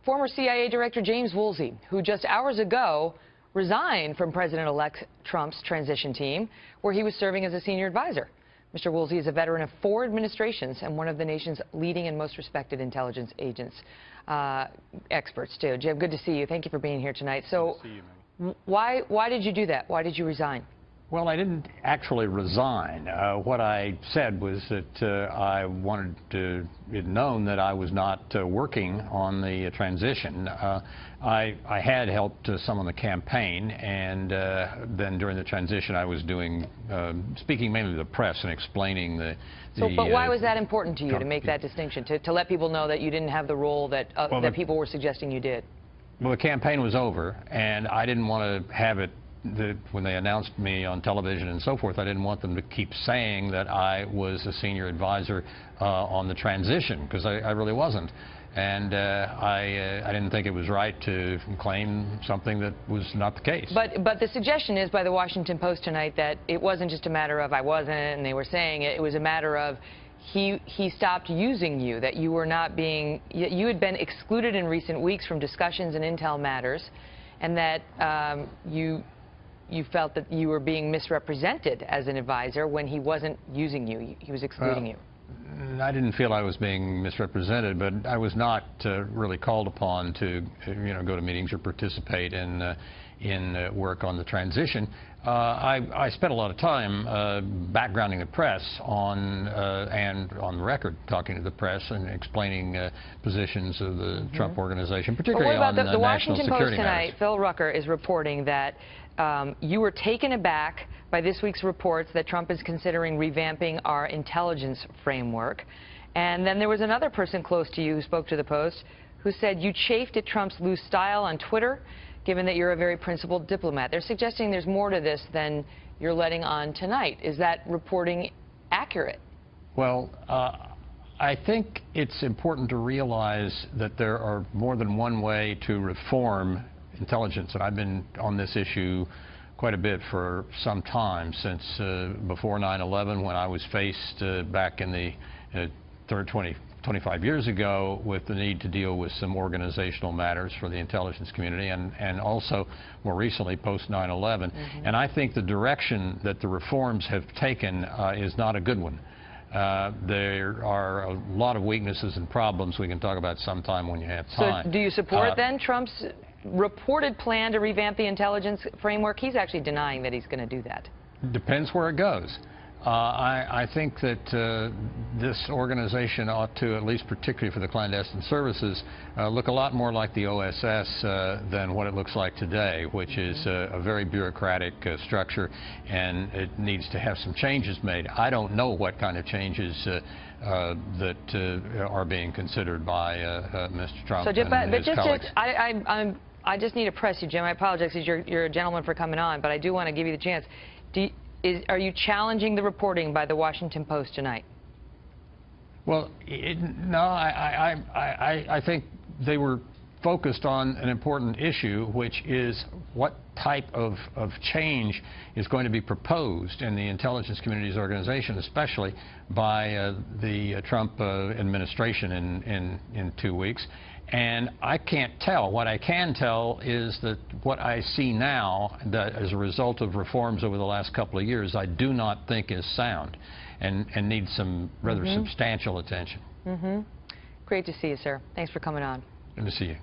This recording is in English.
former CIA Director James Woolsey, who just hours ago resigned from President-elect Trump's transition team, where he was serving as a senior advisor. Mr. Woolsey is a veteran of 4 administrations and one of the nation's leading and most respected intelligence experts, too. Jim, good to see you. Thank you for being here tonight. So, good to see you, Maggie. Why did you do that? Why did you resign? Well, I didn't actually resign. What I said was that I wanted it known that I was not working on the transition. I had helped some on the campaign, and then during the transition I was speaking mainly to the press and explaining But why was that important to you to make that distinction, to let people know that you didn't have the role that people were suggesting you did? Well, the campaign was over, and I didn't want to have it when they announced me on television and so forth. I didn't want them to keep saying that I was a senior advisor on the transition, because I really wasn't. And I didn't think it was right to claim something that was not the case. But the suggestion is by the Washington Post tonight that it wasn't just a matter of I wasn't, and they were saying it was a matter of he stopped using you, that you were not being, you had been excluded in recent weeks from discussions and intel matters, and that you felt that you were being misrepresented as an advisor when he wasn't using you. He was excluding you. I didn't feel I was being misrepresented, but I was not really called upon to go to meetings or participate in work on the transition. I spent a lot of time backgrounding the press and on the record talking to the press and explaining positions of the Trump organization, particularly on the national security matters. Washington Post tonight, Phil Rucker is reporting that you were taken aback by this week's reports that Trump is considering revamping our intelligence framework. And then there was another person close to you who spoke to the Post who said you chafed at Trump's loose style on Twitter, given that you're a very principled diplomat. They're suggesting there's more to this than you're letting on tonight. Is that reporting accurate? Well, I think it's important to realize that there are more than one way to reform intelligence, and I've been on this issue quite a bit for some time, since before 9/11, when I was faced back in the 25 years ago with the need to deal with some organizational matters for the intelligence community, and also more recently post 9/11. And I think the direction that the reforms have taken is not a good one. There are a lot of weaknesses and problems we can talk about sometime when you have time. So do you support then Trump's reported plan to revamp the intelligence framework? He's actually denying that he's going to do that. Depends where it goes. I think that this organization ought to, at least particularly for the clandestine services, look a lot more like the OSS than what it looks like today, which is a very bureaucratic structure, and it needs to have some changes made. I don't know what kind of changes that are being considered by Mr. Trump and his colleagues. I just need to press you, Jim. I apologize, because you're a gentleman for coming on, but I do want to give you the chance. Are you challenging the reporting by the Washington Post tonight? Well, no, I think they were focused on an important issue, which is what type of change is going to be proposed in the intelligence community's organization, especially by the Trump administration in 2 weeks. And I can't tell. What I can tell is that what I see now, that as a result of reforms over the last couple of years, I do not think is sound and needs some rather substantial attention. Great to see you, sir. Thanks for coming on. Good to see you.